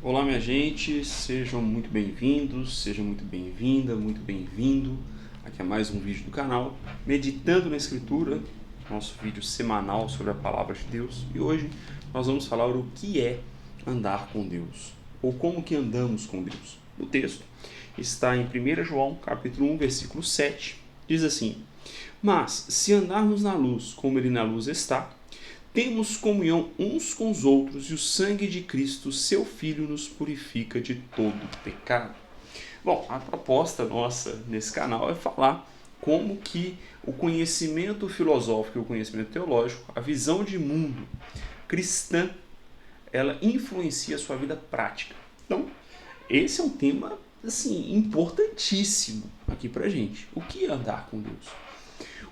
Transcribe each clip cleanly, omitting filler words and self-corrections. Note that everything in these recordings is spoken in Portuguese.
Olá, minha gente, sejam muito bem-vindos, seja muito bem-vinda, muito bem-vindo. Aqui é mais um vídeo do canal, Meditando na Escritura, nosso vídeo semanal sobre a Palavra de Deus. E hoje nós vamos falar o que é andar com Deus, ou como que andamos com Deus. O texto está em 1 João, capítulo 1, versículo 7, diz assim: Mas, se andarmos na luz, como Ele na luz está, temos comunhão uns com os outros e o sangue de Cristo, seu Filho, nos purifica de todo pecado. Bom, a proposta nossa nesse canal é falar como que o conhecimento filosófico e o conhecimento teológico, a visão de mundo cristã, ela influencia a sua vida prática. Então, esse é um tema assim importantíssimo aqui pra gente. O que é andar com Deus?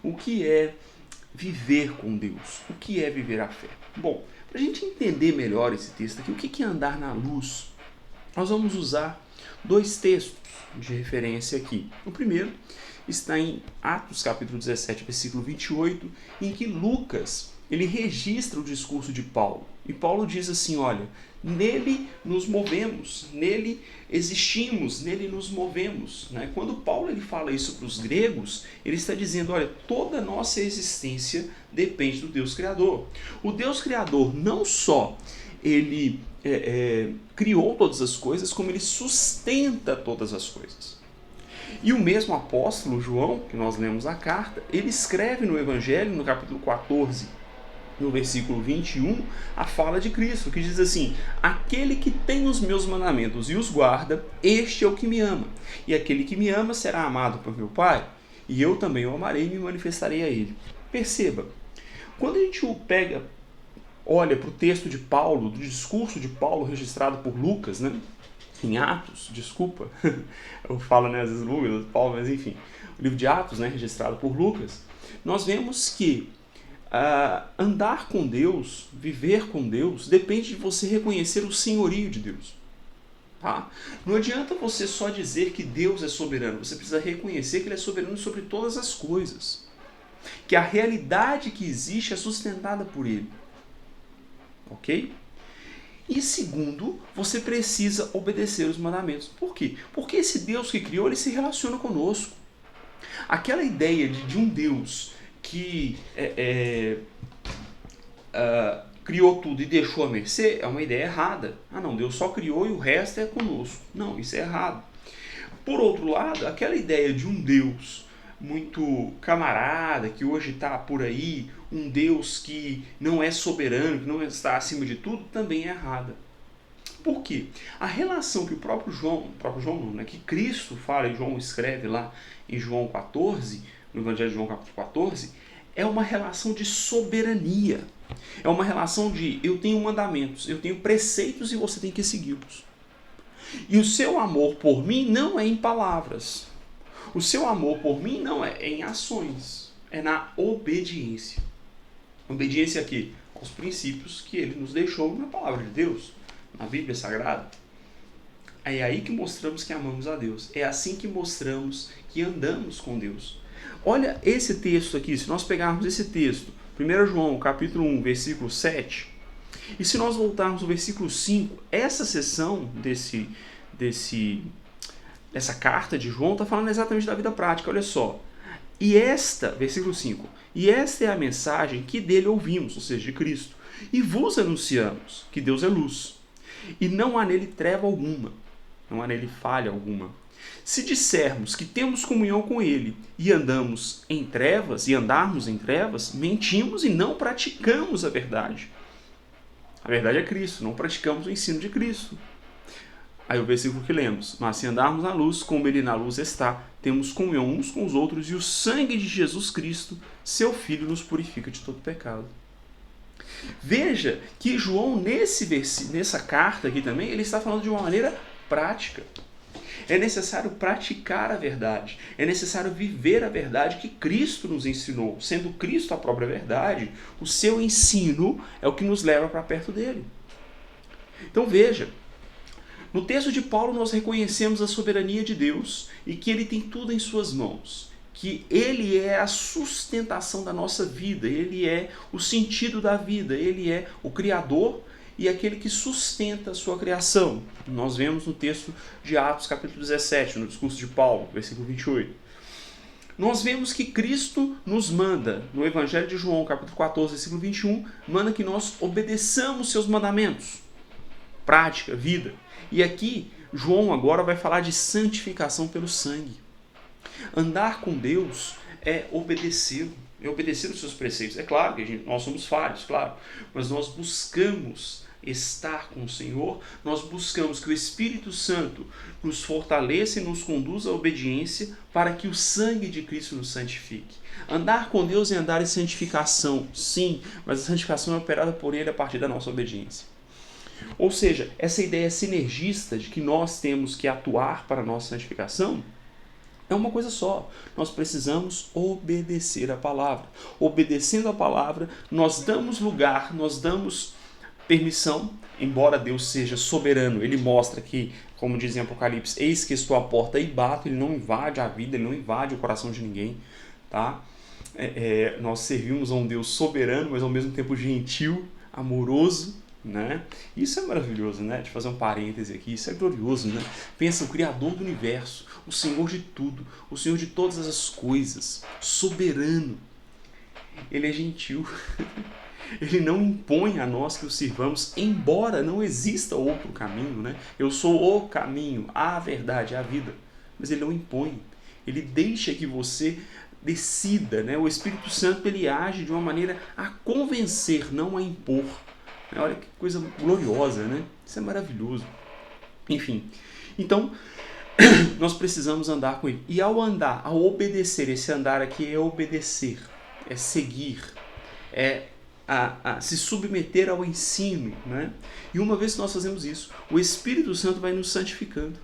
O que é viver com Deus? O que é viver a fé? Bom, para a gente entender melhor esse texto aqui, o que é andar na luz, nós vamos usar dois textos de referência aqui. O primeiro está em Atos capítulo 17, versículo 28, em que Lucas ele registra o discurso de Paulo. E Paulo diz assim, olha, nele nos movemos, nele existimos, nele nos movemos. Né? Quando Paulo ele fala isso para os gregos, ele está dizendo, olha, toda a nossa existência depende do Deus Criador. O Deus Criador não só ele criou todas as coisas, como ele sustenta todas as coisas. E o mesmo apóstolo João, que nós lemos a carta, ele escreve no Evangelho, no capítulo 14, no versículo 21, a fala de Cristo, que diz assim: aquele que tem os meus mandamentos e os guarda, este é o que me ama. E aquele que me ama será amado por meu Pai, e eu também o amarei e me manifestarei a ele. Perceba, quando a gente olha para o texto de Paulo, do discurso de Paulo registrado por Lucas, né? Em Atos, desculpa, eu falo às vezes Lucas, Paulo, mas enfim, o livro de Atos, registrado por Lucas, nós vemos que andar com Deus, viver com Deus, depende de você reconhecer o senhorio de Deus. Tá? Não adianta você só dizer que Deus é soberano, você precisa reconhecer que Ele é soberano sobre todas as coisas, que a realidade que existe é sustentada por Ele. Ok? E segundo, você precisa obedecer os mandamentos. Por quê? Porque esse Deus que criou, ele se relaciona conosco. Aquela ideia de um Deus que criou tudo e deixou a mercê é uma ideia errada. Ah não, Deus só criou e o resto é conosco. Não, isso é errado. Por outro lado, aquela ideia de um Deus muito camarada, que hoje está por aí, um Deus que não é soberano, que não está acima de tudo, também é errada. Por quê? A relação que o próprio João não, que Cristo fala, e João escreve lá em João 14, no Evangelho de João capítulo 14, é uma relação de soberania. É uma relação de eu tenho mandamentos, eu tenho preceitos e você tem que segui-los. E o seu amor por mim não é em palavras. O seu amor por mim não é em ações, é na obediência. Obediência aqui aos princípios que ele nos deixou na palavra de Deus, na Bíblia Sagrada. É aí que mostramos que amamos a Deus. É assim que mostramos que andamos com Deus. Olha esse texto aqui, se nós pegarmos esse texto, 1 João capítulo 1, versículo 7, e se nós voltarmos ao versículo 5, essa seção dessa carta de João está falando exatamente da vida prática, olha só. Versículo 5, e esta é a mensagem que dele ouvimos, ou seja, de Cristo, e vos anunciamos que Deus é luz, e não há nele treva alguma, não há nele falha alguma. Se dissermos que temos comunhão com ele e andarmos em trevas, mentimos e não praticamos a verdade. A verdade é Cristo, não praticamos o ensino de Cristo. Aí o versículo que lemos: mas se andarmos na luz, como ele na luz está, temos comunhão uns com os outros, e o sangue de Jesus Cristo, seu Filho, nos purifica de todo pecado. Veja que João, nessa carta aqui também, ele está falando de uma maneira prática. É necessário praticar a verdade, é necessário viver a verdade que Cristo nos ensinou. Sendo Cristo a própria verdade, o seu ensino é o que nos leva para perto dele. Então veja, no texto de Paulo nós reconhecemos a soberania de Deus e que ele tem tudo em suas mãos, que ele é a sustentação da nossa vida, ele é o sentido da vida, ele é o Criador e aquele que sustenta a sua criação. Nós vemos no texto de Atos, capítulo 17, no discurso de Paulo, versículo 28. Nós vemos que Cristo nos manda, no Evangelho de João, capítulo 14, versículo 21, manda que nós obedeçamos seus mandamentos. Prática, vida. E aqui, João agora vai falar de santificação pelo sangue. Andar com Deus é obedecê-lo, é obedecer os seus preceitos. É claro que nós somos falhos, claro, mas nós buscamos estar com o Senhor, nós buscamos que o Espírito Santo nos fortaleça e nos conduza à obediência para que o sangue de Cristo nos santifique. Andar com Deus é andar em santificação, sim, mas a santificação é operada por Ele a partir da nossa obediência. Ou seja, essa ideia sinergista de que nós temos que atuar para a nossa santificação é uma coisa só. Nós precisamos obedecer a palavra. Obedecendo a palavra, nós damos lugar, nós damos permissão, embora Deus seja soberano. Ele mostra que, como diz em Apocalipse, eis que estou à porta e bato. Ele não invade a vida, ele não invade o coração de ninguém. Tá? Nós servimos a um Deus soberano, mas ao mesmo tempo gentil, amoroso. Né? Isso é maravilhoso, né? De fazer um parêntese aqui, isso é glorioso, né? Pensa, o Criador do universo, o Senhor de tudo, o Senhor de todas as coisas, soberano. Ele é gentil. Ele não impõe a nós que o sirvamos, embora não exista outro caminho, né? Eu sou o caminho, a verdade, a vida. Mas ele não impõe. Ele deixa que você decida, né? O Espírito Santo, ele age de uma maneira a convencer, não a impor. Olha que coisa gloriosa, né? Isso é maravilhoso. Enfim, então, nós precisamos andar com ele. E ao andar, ao obedecer, esse andar aqui é obedecer, é seguir, é a se submeter ao ensino, né? E uma vez que nós fazemos isso, o Espírito Santo vai nos santificando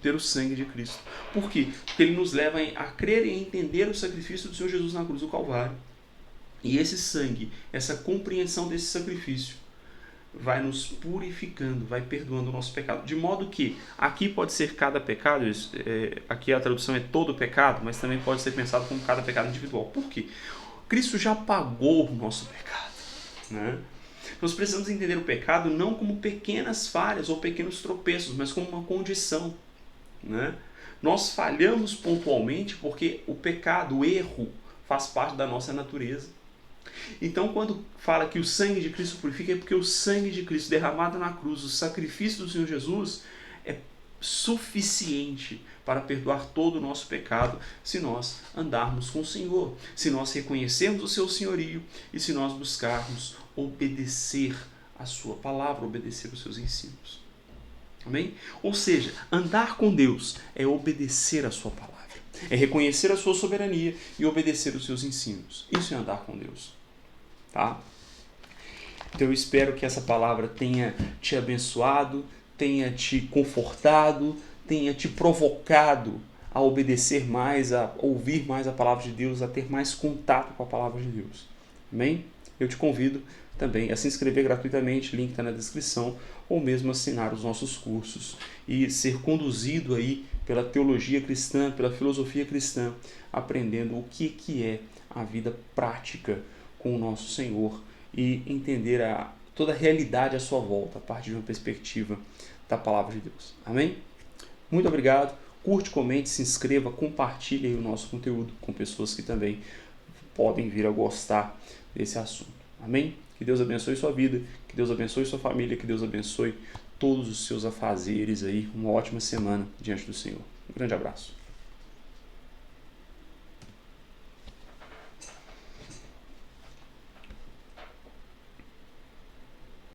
pelo sangue de Cristo. Por quê? Porque ele nos leva a crer e a entender o sacrifício do Senhor Jesus na cruz do Calvário. E esse sangue, essa compreensão desse sacrifício, vai nos purificando, vai perdoando o nosso pecado. De modo que, aqui pode ser cada pecado, aqui a tradução é todo pecado, mas também pode ser pensado como cada pecado individual. Por quê? Cristo já pagou o nosso pecado. Né? Nós precisamos entender o pecado não como pequenas falhas ou pequenos tropeços, mas como uma condição. Né? Nós falhamos pontualmente porque o pecado, o erro, faz parte da nossa natureza. Então, quando fala que o sangue de Cristo purifica, é porque o sangue de Cristo derramado na cruz, o sacrifício do Senhor Jesus, é suficiente para perdoar todo o nosso pecado se nós andarmos com o Senhor, se nós reconhecermos o seu senhorio e se nós buscarmos obedecer a sua palavra, obedecer os seus ensinos. Amém? Ou seja, andar com Deus é obedecer a sua palavra, é reconhecer a sua soberania e obedecer os seus ensinos. Isso é andar com Deus. Tá? Então eu espero que essa palavra tenha te abençoado, tenha te confortado, tenha te provocado a obedecer mais, a ouvir mais a palavra de Deus, a ter mais contato com a palavra de Deus. Amém? Eu te convido também a se inscrever gratuitamente, link está na descrição, ou mesmo assinar os nossos cursos e ser conduzido aí pela teologia cristã, pela filosofia cristã, aprendendo o que é a vida prática com o nosso Senhor e entender toda a realidade à sua volta a partir de uma perspectiva da palavra de Deus. Amém? Muito obrigado. Curte, comente, se inscreva, compartilhe aí o nosso conteúdo com pessoas que também podem vir a gostar desse assunto. Amém? Que Deus abençoe sua vida, que Deus abençoe sua família, que Deus abençoe todos os seus afazeres aí. Uma ótima semana diante do Senhor. Um grande abraço.